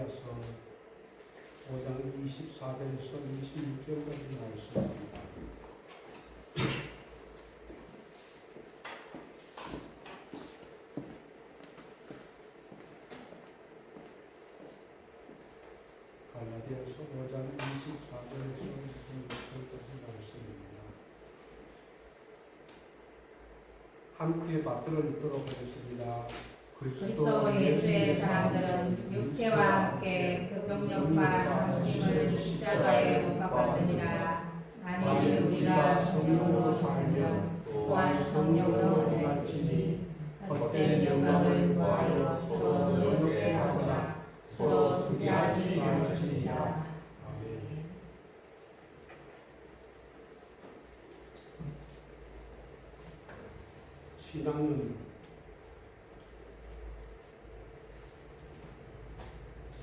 갈라디아서 5장 24절에서 26절까지 말씀입니다. 갈라디아서 5장 24절에서 26절까지 말씀입니다. 함께 받들어 읽도록 하겠습니다. 그리스도 예수의 사람들은 육체와 함께 그 정령과 당심을 십자가에 못 박았느니라. 만일 우리가 성령으로 살면 또한 성령으로 행할지니 헛된 영광을 구하여 서로 의롭게 하거나 서로 투기하지 말지니라. 아멘. 신앙은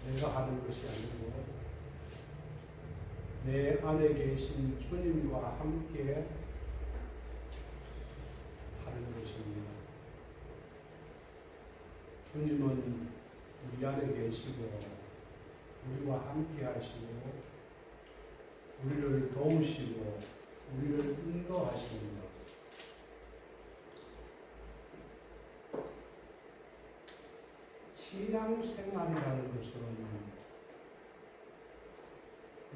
내가 하는 것이 아니고 내 안에 계신 주님과 함께 하는 것입니다. 주님은 우리 안에 계시고 우리와 함께 하시고 우리를 도우시고 우리를 인도하십니다. 신앙생활이라는 것은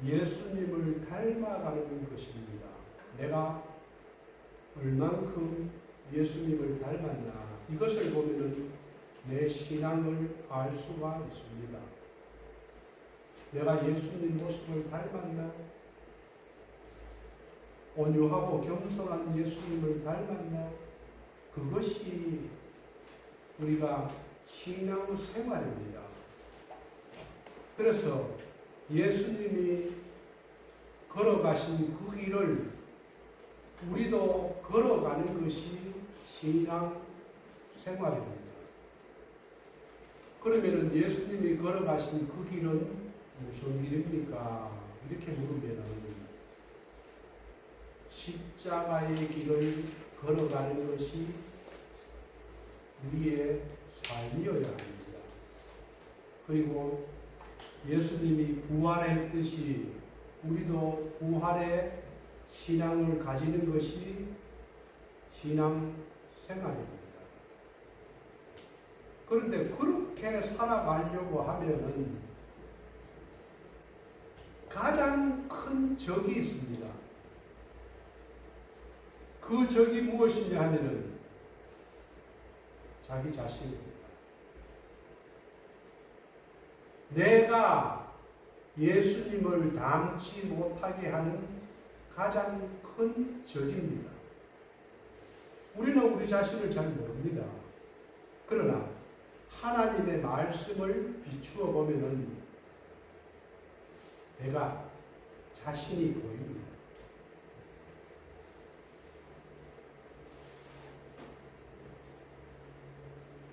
예수님을 닮아가는 것입니다. 내가 얼만큼 예수님을 닮았나 이것을 보면 내 신앙을 알 수가 있습니다. 내가 예수님 모습을 닮았나? 온유하고 겸손한 예수님을 닮았나? 그것이 우리가 신앙생활입니다. 그래서 예수님이 걸어가신 그 길을 우리도 걸어가는 것이 신앙생활입니다. 그러면 예수님이 걸어가신 그 길은 무슨 길입니까? 이렇게 물으면 십자가의 길을 걸어가는 것이 우리의 삶이어야 합니다. 그리고 예수님이 부활했듯이 우리도 부활의 신앙을 가지는 것이 신앙생활입니다. 그런데 그렇게 살아가려고 하면은 가장 큰 적이 있습니다. 그 적이 무엇이냐 하면은 자기 자신입니다. 내가 예수님을 닮지 못하게 하는 가장 큰 적입니다. 우리는 우리 자신을 잘 모릅니다. 그러나 하나님의 말씀을 비추어 보면은 내가 자신이 보입니다.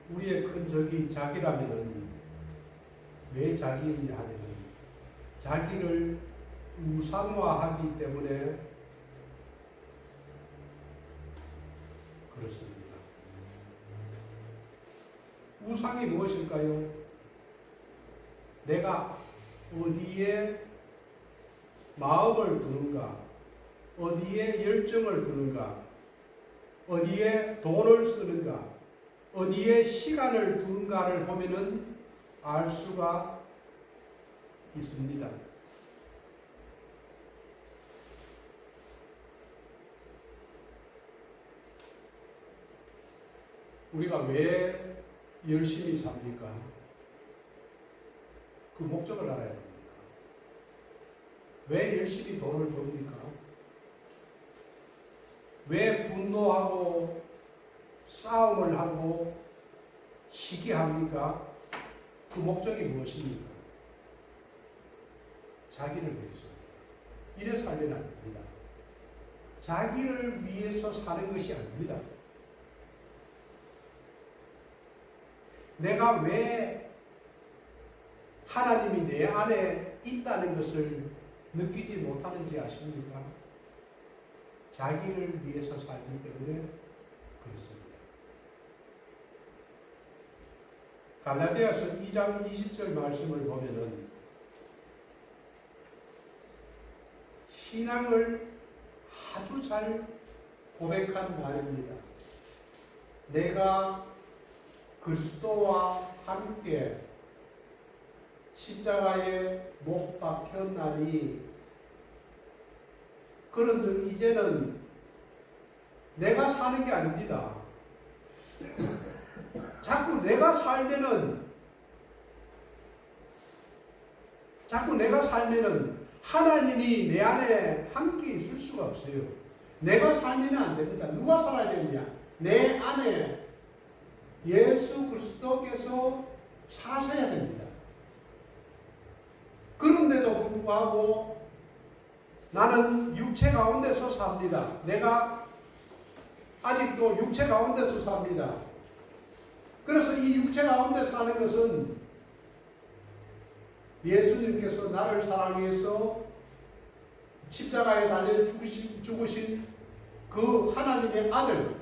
우리의 큰 적이 자기라면은 왜 자기이냐 하면 자기를 우상화하기 때문에 그렇습니다. 우상이 무엇일까요? 내가 어디에 마음을 두는가, 어디에 열정을 두는가, 어디에 돈을 쓰는가, 어디에 시간을 두는가를 보면은 알 수가 있습니다. 우리가 왜 열심히 삽니까? 그 목적을 알아야 됩니다. 왜 열심히 돈을 벌입니까? 왜 분노하고 싸움을 하고 시기합니까? 그 목적이 무엇입니까? 자기를 위해서. 이래 살면 안 됩니다. 자기를 위해서 사는 것이 아닙니다. 내가 왜 하나님이 내 안에 있다는 것을 느끼지 못하는지 아십니까? 자기를 위해서 살기 때문에 그렇습니다. 갈라디아서 2장 20절 말씀을 보면은 신앙을 아주 잘 고백한 말입니다. 내가 그리스도와 함께 십자가에 못 박혔나니 그런즉 이제는 내가 사는 게 아닙니다. 자꾸 내가 살면은 하나님이 내 안에 함께 있을 수가 없어요. 내가 살면 안 됩니다. 누가 살아야 되느냐? 내 안에 예수 그리스도께서 사셔야 됩니다. 그런데도 불구하고 나는 육체 가운데서 삽니다. 내가 아직도 육체 가운데서 삽니다. 그래서 이 육체 가운데 사는 것은 예수님께서 나를 사랑해서 십자가에 달려 죽으신 그 하나님의 아들을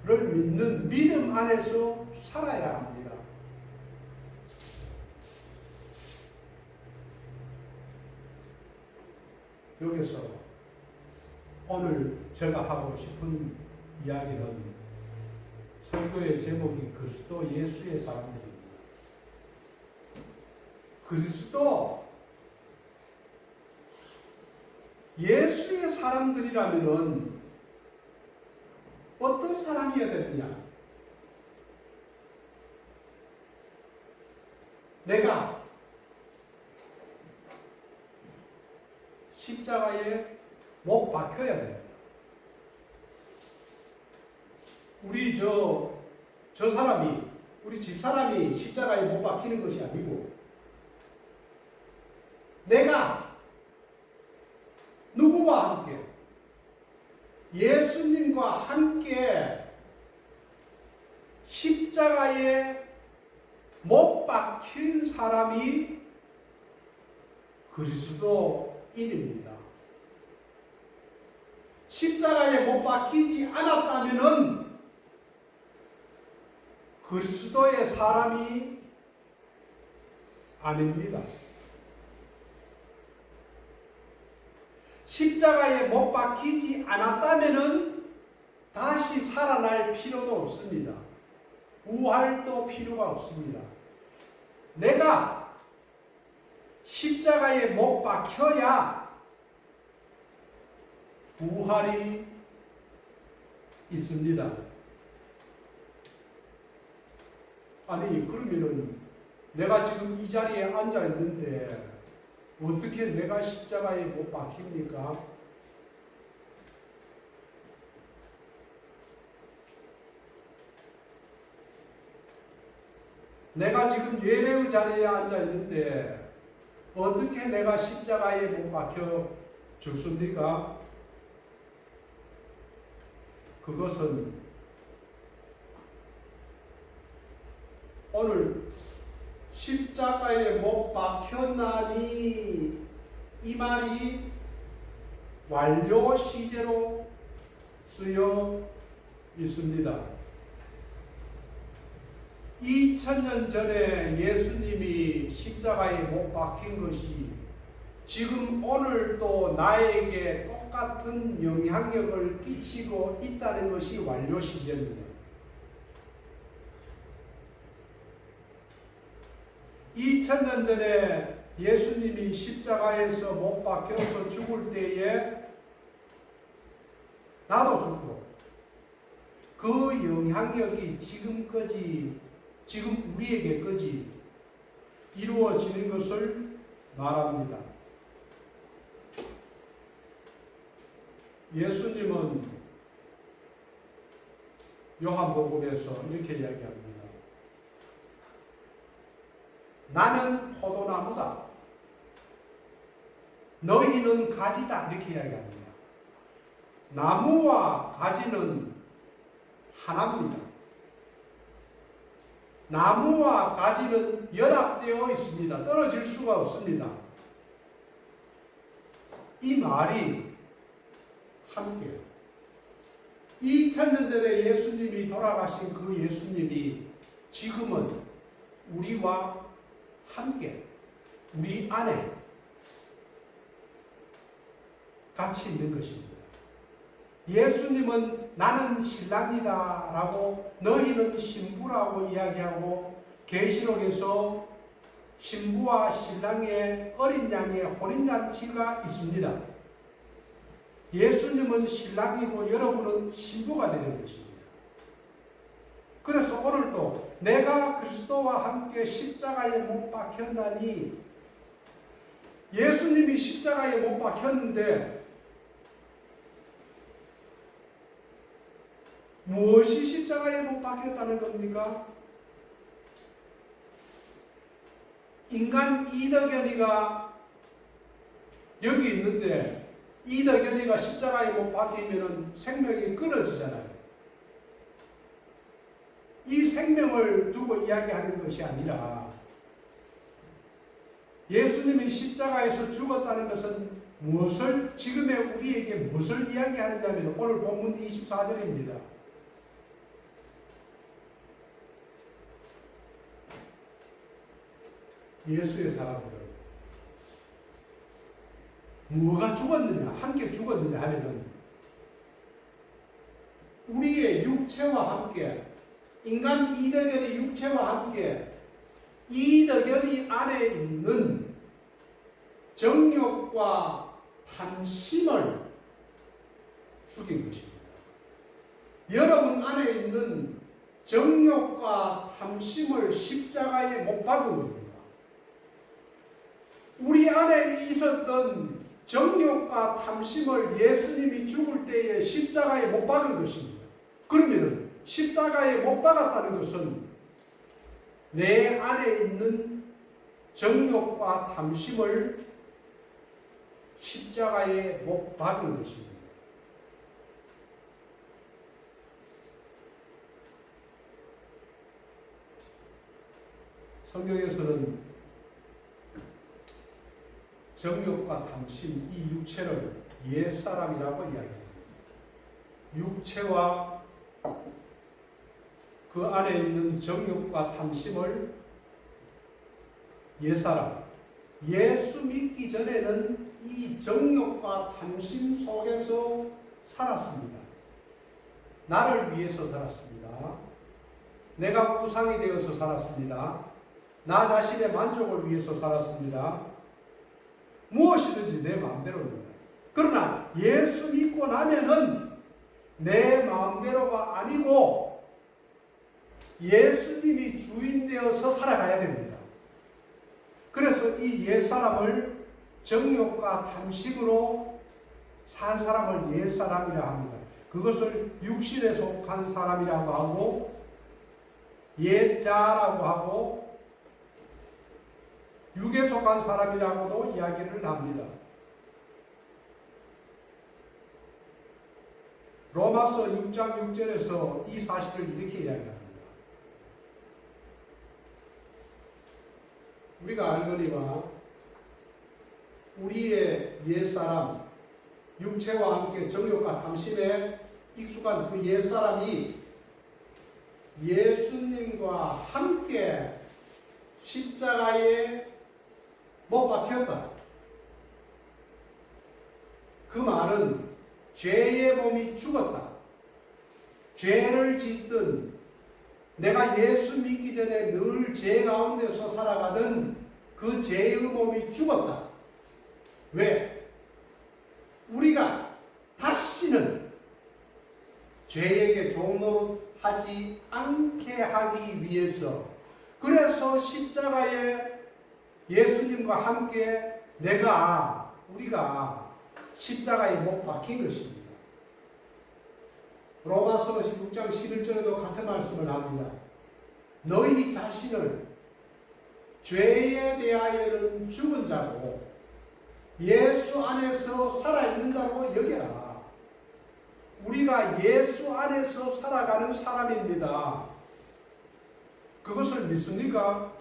믿는 믿음 안에서 살아야 합니다. 여기서 오늘 제가 하고 싶은 이야기는 설교의 제목이 그리스도 예수의 사람들입니다. 그리스도 예수의 사람들이라면은 어떤 사람이어야 되느냐? 내가 십자가에 못 박혀야 됩니다. 우리 집사람이 십자가에 못 박히는 것이 아니고 내가 누구와 함께? 예수님과 함께 십자가에 못 박힌 사람이 그리스도인입니다. 십자가에 못 박히지 않았다면은 그리스도의 사람이 아닙니다. 십자가에 못 박히지 않았다면은 다시 살아날 필요도 없습니다. 부활도 필요가 없습니다. 내가 십자가에 못 박혀야 부활이 있습니다. 아니, 그러면은 내가 지금 이 자리에 앉아 있는데 어떻게 내가 십자가에 못 박힙니까? 내가 지금 예배의 자리에 앉아 있는데 어떻게 내가 십자가에 못 박혀 죽습니까? 그것은 오늘 십자가에 못 박혔나니 이 말이 완료 시제로 쓰여 있습니다. 2000년 전에 예수님이 십자가에 못 박힌 것이 지금 오늘도 나에게 똑같은 영향력을 끼치고 있다는 것이 완료 시제입니다. 2000년 전에 예수님이 십자가에서 못 박혀서 죽을 때에 나도 죽고 그 영향력이 지금 우리에게까지 이루어지는 것을 말합니다. 예수님은 요한복음에서 이렇게 이야기합니다. 나는 포도나무다. 너희는 가지다. 이렇게 이야기합니다. 나무와 가지는 하나입니다. 나무와 가지는 연합되어 있습니다. 떨어질 수가 없습니다. 이 말이 함께 2000년 전에 예수님이 돌아가신 그 예수님이 지금은 우리와 함께 우리 안에 같이 있는 것입니다. 예수님은 나는 신랑이다 라고 너희는 신부라고 이야기하고 계시록에서 신부와 신랑의 어린 양의 혼인잔치가 있습니다. 예수님은 신랑이고 여러분은 신부가 되는 것입니다. 그래서 오늘도 내가 그리스도와 함께 십자가에 못 박혔나니, 예수님이 십자가에 못 박혔는데 무엇이 십자가에 못 박혔다는 겁니까? 인간 이덕연이가 여기 있는데 이덕연이가 십자가에 못 박히면 생명이 끊어지잖아요. 이 생명을 두고 이야기하는 것이 아니라 예수님이 십자가에서 죽었다는 것은 무엇을, 지금의 우리에게 무엇을 이야기하느냐면 오늘 본문 24절입니다. 예수의 사람들은 뭐가 죽었느냐, 함께 죽었느냐 하면은 우리의 육체와 함께, 인간 이덕연의 육체와 함께 이덕연이 안에 있는 정욕과 탐심을 죽인 것입니다. 여러분 안에 있는 정욕과 탐심을 십자가에 못 박은 겁니다. 우리 안에 있었던 정욕과 탐심을 예수님이 죽을 때에 십자가에 못 박은 것입니다. 그러면 십자가에 못 박았다는 것은 내 안에 있는 정욕과 탐심을 십자가에 못 박은 것입니다. 성경에서는 정욕과 탐심, 이 육체를 옛사람이라고 이야기합니다. 육체와 그 안에 있는 정욕과 탐심을 옛사람, 예수 믿기 전에는 이 정욕과 탐심 속에서 살았습니다. 나를 위해서 살았습니다. 내가 우상이 되어서 살았습니다. 나 자신의 만족을 위해서 살았습니다. 무엇이든지 내 마음대로입니다. 그러나 예수 믿고 나면은 내 마음대로가 아니고 예수님이 주인 되어서 살아가야 됩니다. 그래서 이 옛사람을 정욕과 탐심으로 산 사람을 옛사람이라 합니다. 그것을 육신에 속한 사람이라고 하고 옛자라고 하고 육에 속한 사람이라고도 이야기를 합니다. 로마서 6장 6절에서 이 사실을 이렇게 이야기합니다. 우리가 알거니와 우리의 옛사람, 육체와 함께 정욕과 탐심에 익숙한 그 옛사람이 예수님과 함께 십자가에 못 박혔다. 그 말은 죄의 몸이 죽었다. 죄를 짓든 내가 예수 믿기 전에 늘 죄 가운데서 살아가던 그 죄의 몸이 죽었다. 왜? 우리가 다시는 죄에게 종노릇하지 않게 하기 위해서, 그래서 십자가에 예수님과 함께 우리가 십자가에 못 박힌 것입니다. 로마서 16장 11절에도 같은 말씀을 합니다. 너희 자신을 죄에 대하여는 죽은 자고 예수 안에서 살아있는 자로 여겨라. 우리가 예수 안에서 살아가는 사람입니다. 그것을 믿습니까?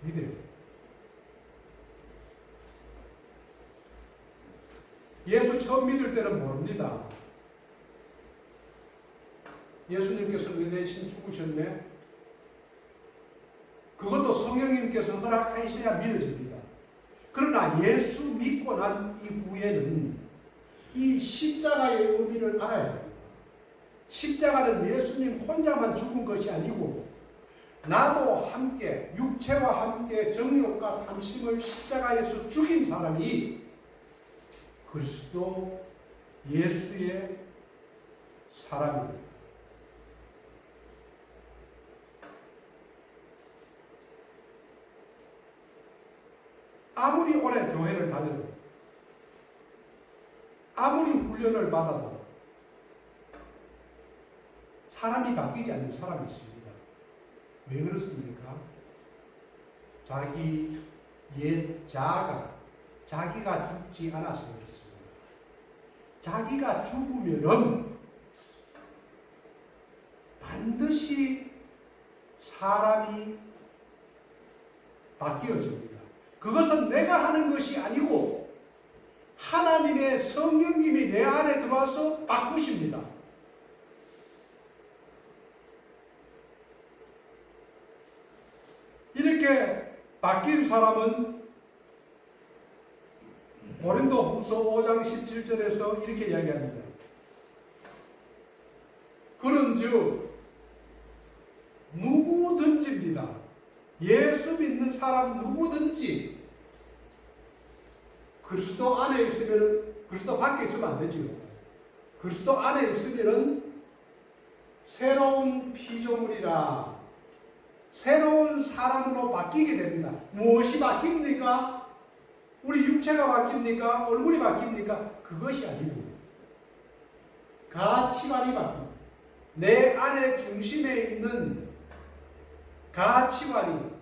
믿어요. 예수 처음 믿을 때는 모릅니다. 예수님께서 내 대신 죽으셨네. 그것도 성령님께서 허락하셔야 믿어집니다. 그러나 예수 믿고 난 이후에는 이 십자가의 의미를 알아야 됩니다. 십자가는 예수님 혼자만 죽은 것이 아니고 나도 함께 육체와 함께 정욕과 탐심을 십자가에서 죽인 사람이 그리스도 예수의 사람입니다. 아무리 오래 교회를 다녀도 아무리 훈련을 받아도 사람이 바뀌지 않는 사람이 있습니다. 왜 그렇습니까? 자기 옛 자아가 자기가 죽지 않아서 그렇습니다. 자기가 죽으면은 반드시 사람이 바뀌어집니다. 그것은 내가 하는 것이 아니고 하나님의 성령님이 내 안에 들어와서 바꾸십니다. 이렇게 바뀐 사람은 고린도후서 5장 17절에서 이렇게 이야기합니다. 그런즉 누구든지입니다. 예수 믿는 사람 누구든지 그리스도 안에 있으면 그리스도 밖에 있으면 안 되지요. 그리스도 안에 있으면 새로운 피조물이라 새로운 사람으로 바뀌게 됩니다. 무엇이 바뀝니까? 우리 육체가 바뀝니까? 얼굴이 바뀝니까? 그것이 아니고 가치관이 바뀝니다. 내 안에 중심에 있는 가치관이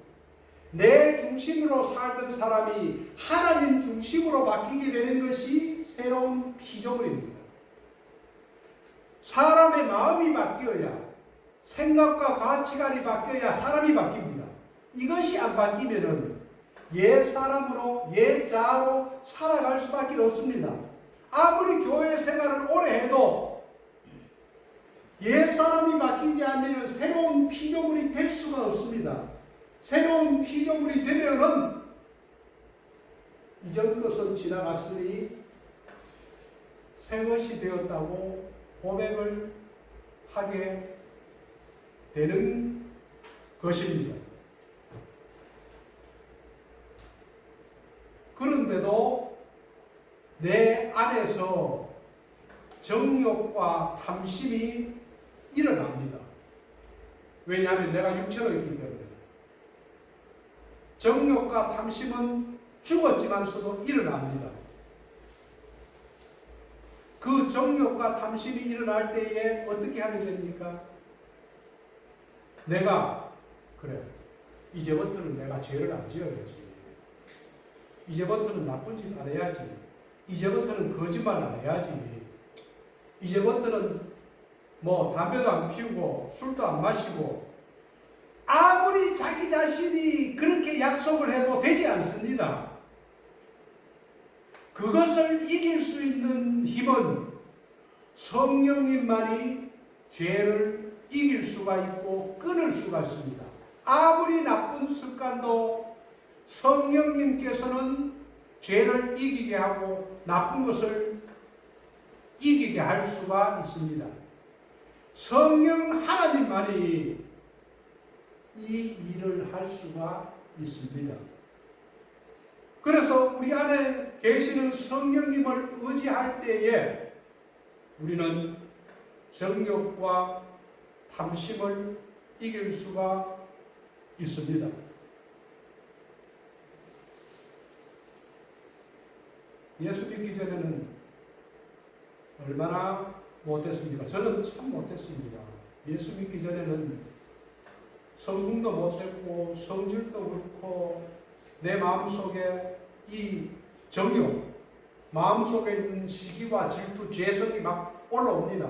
내 중심으로 살던 사람이 하나님 중심으로 바뀌게 되는 것이 새로운 피조물입니다. 사람의 마음이 바뀌어야 생각과 가치관이 바뀌어야 사람이 바뀝니다. 이것이 안 바뀌면은 옛 사람으로 옛 자아로 살아갈 수밖에 없습니다. 아무리 교회 생활을 오래 해도 옛 사람이 바뀌지 않으면 새로운 피조물이 될 수가 없습니다. 새로운 피조물이 되면은 이전 것은 지나갔으니 새 것이 되었다고 고백을 하게 되는 것입니다. 그런데도 내 안에서 정욕과 탐심이 일어납니다. 왜냐하면 내가 육체로 있기 때문에. 정욕과 탐심은 죽었지만서도 일어납니다. 그 정욕과 탐심이 일어날 때에 어떻게 하면 됩니까? 내가 그래 이제부터는 내가 죄를 안 지어야지. 이제부터는 나쁜 짓 안 해야지. 이제부터는 거짓말 안 해야지. 이제부터는 담배도 안 피우고 술도 안 마시고 아무리 자기 자신이 그렇게 약속을 해도 되지 않습니다. 그것을 이길 수 있는 힘은 성령님만이 죄를 이길 수가 있고 끊을 수가 있습니다. 아무리 나쁜 습관도 성령님께서는 죄를 이기게 하고 나쁜 것을 이기게 할 수가 있습니다. 성령 하나님만이 이 일을 할 수가 있습니다. 그래서 우리 안에 계시는 성령님을 의지할 때에 우리는 정욕과 탐심을 이길 수가 있습니다. 예수 믿기 전에는 얼마나 못했습니까? 저는 참 못했습니다. 예수 믿기 전에는 성공도 못했고 성질도 그렇고 내 마음속에 이 정욕, 마음속에 있는 시기와 질투, 죄성이 막 올라옵니다.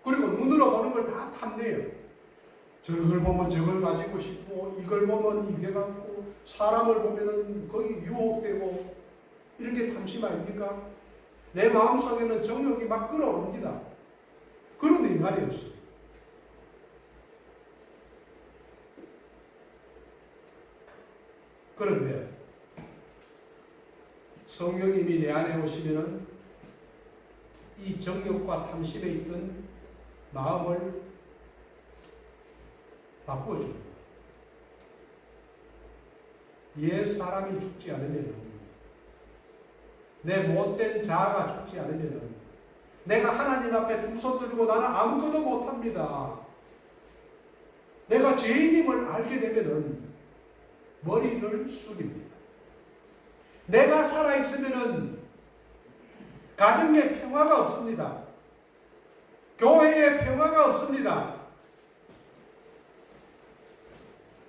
그리고 눈으로 보는 걸 다 탐내요. 저걸 보면 저걸 가지고 싶고 이걸 보면 이게 갖고 사람을 보면 거기 유혹되고 이런 게 탐심 아닙니까? 내 마음속에는 정욕이 막 끌어옵니다. 그런 인간이었어요. 그런데 성령님이 내 안에 오시면은 이 정욕과 탐심에 있던 마음을 바꿔줍니다. 옛 사람이 죽지 않으면, 내 못된 자아가 죽지 않으면 내가 하나님 앞에 두 손 들고 나는 아무것도 못합니다. 내가 죄인임을 알게 되면은 머리를 숙입니다. 내가 살아있으면은 가정에 평화가 없습니다. 교회에 평화가 없습니다.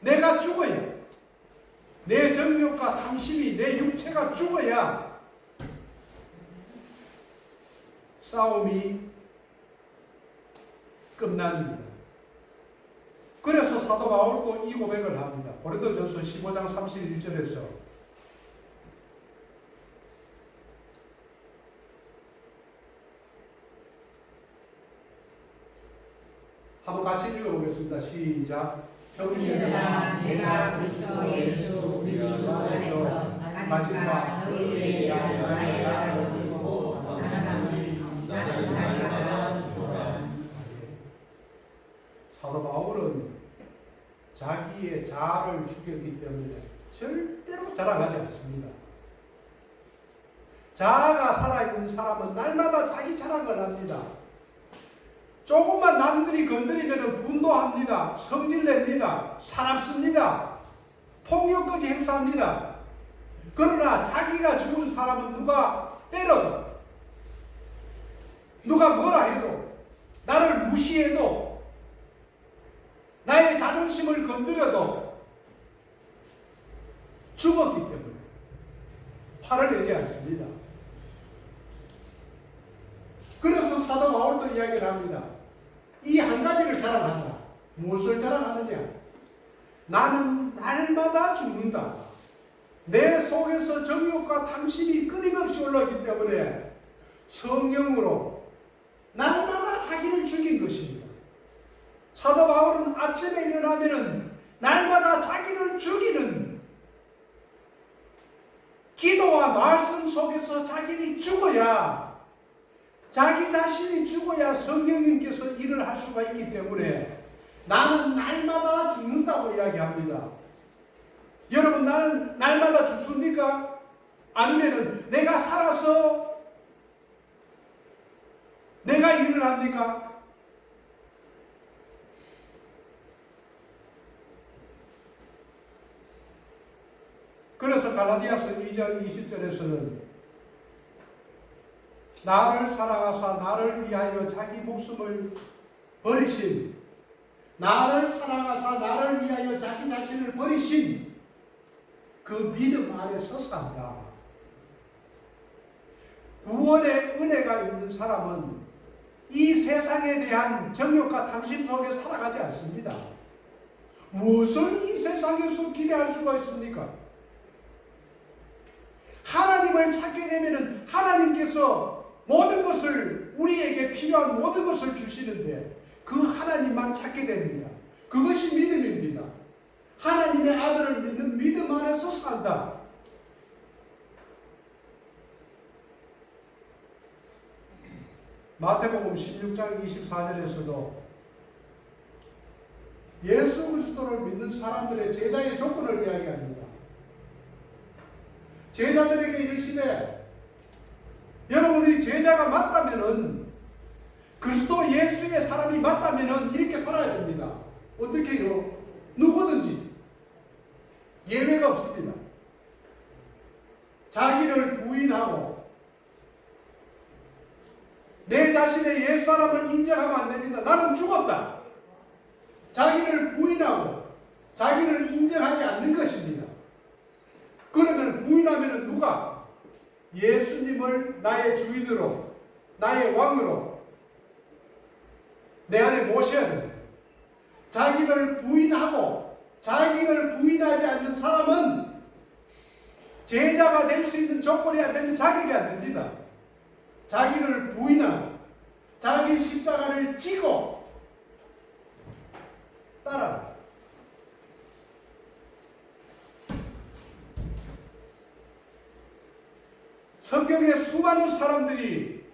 내가 죽어야, 내 정욕과 탐심이, 내 육체가 죽어야 싸움이 끝납니다. 그래서 사도 바울도 이 고백을 합니다. 고린도전서 15장 31절에서 한번 같이 읽어보겠습니다. 시작. 형제들아, 내가 그리스도 예수 우리 주 안에서 마지막 너희에게 나의 자를 두고 나는 날마다 죽노라. 사도 바울은 자기의 자아를 죽였기 때문에 절대로 자랑하지 않습니다. 자아가 살아있는 사람은 날마다 자기 자랑을 합니다. 조금만 남들이 건드리면 분노합니다. 성질냅니다. 사납습니다. 폭력까지 행사합니다. 그러나 자기가 죽은 사람은 누가 때려도, 누가 뭐라 해도, 나를 무시해도, 나의 자존심을 건드려도 죽었기 때문에 화를 내지 않습니다. 그래서 사도 바울도 이야기를 합니다. 이 한 가지를 자랑한다. 무엇을 자랑하느냐? 나는 날마다 죽는다. 내 속에서 정욕과 탐심이 끊임없이 올라오기 때문에 성령으로 날마다 자기를 죽인 것입니다. 사도 바울은 아침에 일어나면은 날마다 자기를 죽이는, 기도와 말씀 속에서 자기를 죽어야, 자기 자신이 죽어야 성령님께서 일을 할 수가 있기 때문에 나는 날마다 죽는다고 이야기합니다. 여러분, 나는 날마다 죽습니까? 아니면은 내가 살아서 내가 일을 합니까? 그래서 갈라디아서 2장 20절에서는 나를 사랑하사 나를 위하여 자기 목숨을 버리신, 나를 사랑하사 나를 위하여 자기 자신을 버리신 그 믿음 안에서 산다. 구원의 은혜가 있는 사람은 이 세상에 대한 정욕과 탐심 속에 살아가지 않습니다. 무엇을 이 세상에서 기대할 수가 있습니까? 하나님을 찾게 되면 하나님께서 모든 것을, 우리에게 필요한 모든 것을 주시는데 그 하나님만 찾게 됩니다. 그것이 믿음입니다. 하나님의 아들을 믿는 믿음 안에서 산다. 마태복음 16장 24절에서도 예수 그리스도를 믿는 사람들의 제자의 조건을 이야기합니다. 제자들에게 이르시되, 여러분이 제자가 맞다면은, 그리스도 예수의 사람이 맞다면은 이렇게 살아야 됩니다. 어떻게요? 누구든지 예외가 없습니다. 자기를 부인하고 내 자신의 옛사람을 인정하면 안 됩니다. 나는 죽었다. 자기를 부인하고 자기를 인정하지 않는 것입니다. 그러면 부인하면 누가? 예수님을 나의 주인으로, 나의 왕으로 내 안에 모셔야 됩니다. 자기를 부인하고 자기를 부인하지 않는 사람은 제자가 될 수 있는 조건이 안 되면 자격이 안 됩니다. 자기를 부인하고 자기 십자가를 지고 따라라. 성경에 수많은 사람들이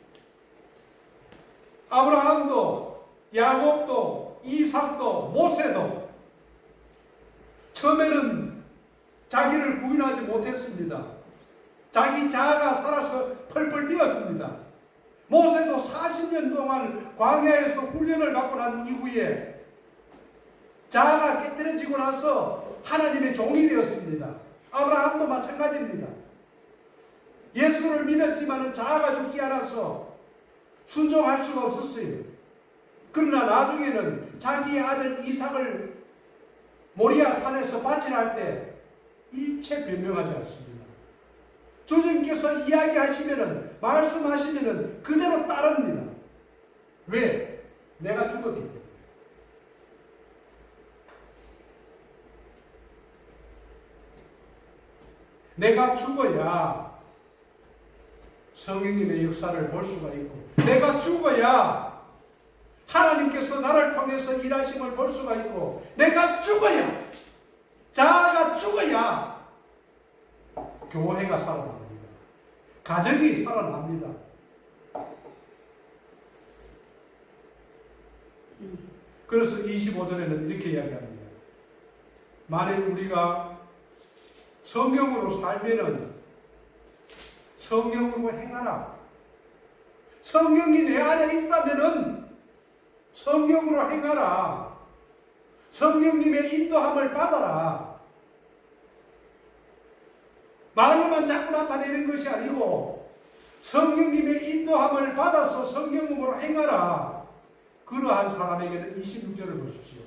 아브라함도 야곱도 이삭도 모세도 처음에는 자기를 부인하지 못했습니다. 자기 자아가 살아서 펄펄 뛰었습니다. 모세도 40년 동안 광야에서 훈련을 받고 난 이후에 자아가 깨뜨려지고 나서 하나님의 종이 되었습니다. 아브라함도 마찬가지입니다. 예수를 믿었지만 자아가 죽지 않아서 순종할 수가 없었어요. 그러나 나중에는 자기의 아들 이삭을 모리아 산에서 바치할 때 일체 변명하지 않습니다. 주님께서 이야기하시면은, 말씀하시면은 그대로 따릅니다. 왜? 내가 죽었기 때문에. 내가 죽어야 성령님의 역사를 볼 수가 있고, 내가 죽어야 하나님께서 나를 통해서 일하심을 볼 수가 있고, 내가 죽어야, 자아가 죽어야 교회가 살아납니다. 가정이 살아납니다. 그래서 25절에는 이렇게 이야기합니다. 만일 우리가 성경으로 살면은 성경으로 행하라. 성경이 내 안에 있다면은 성경으로 행하라. 성령님의 인도함을 받아라. 말로만 자꾸 나타내는 것이 아니고 성령님의 인도함을 받아서 성경으로 행하라. 그러한 사람에게는 26절을 보십시오.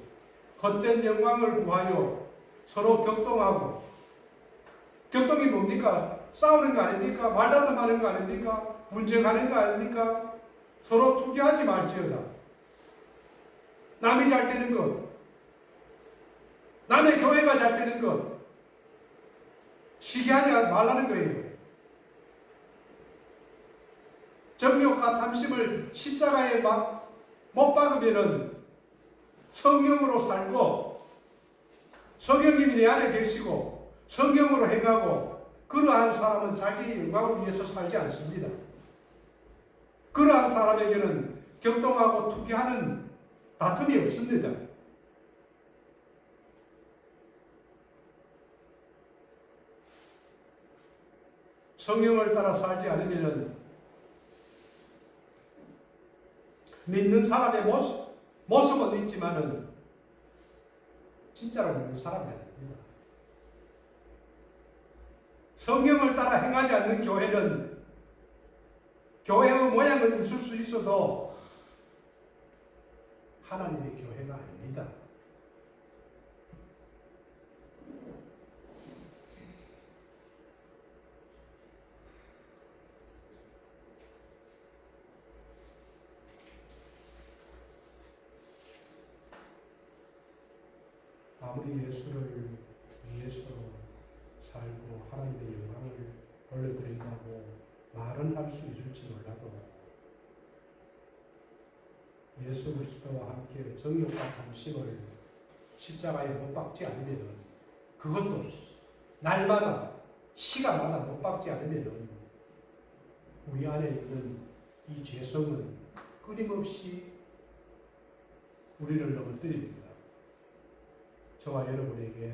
헛된 영광을 구하여 서로 격동하고, 격동이 뭡니까? 싸우는 거 아닙니까? 말다툼하는 거 아닙니까? 분쟁하는 거 아닙니까? 서로 투기하지 말지어다. 남이 잘 되는 것, 남의 교회가 잘 되는 것, 시기하지 말라는 거예요. 정욕과 탐심을 십자가에 못 박으면은 성경으로 살고, 성령님이 내 안에 계시고 성경으로 행하고, 그러한 사람은 자기 영광을 위해서 살지 않습니다. 그러한 사람에게는 격동하고 투기하는 다툼이 없습니다. 성경을 따라 살지 않으면 믿는 사람의 모습은 있지만은 진짜로 믿는 사람이 아닙니다. 성경을 따라 행하지 않는 교회는 교회의 모양은 있을 수 있어도 하나님의 교회가 아닙니다. 아무리 예수를 위해서 살고 하나님의 영광을 올려드린다고 말은 할 수 있을지 몰라도 예수 그리스도와 함께 정욕과 탐심을 십자가에 못 박지 않으면, 그것도 날마다 시간마다 못 박지 않으면 우리 안에 있는 이 죄성은 끊임없이 우리를 넘어뜨립니다. 저와 여러분에게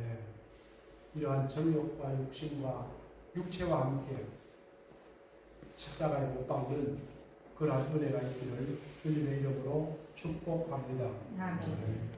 이러한 정욕과 육신과 육체와 함께 십자가에 못 박는 그러한 은혜가 있기를 주님의 이름으로 축복합니다. 아멘.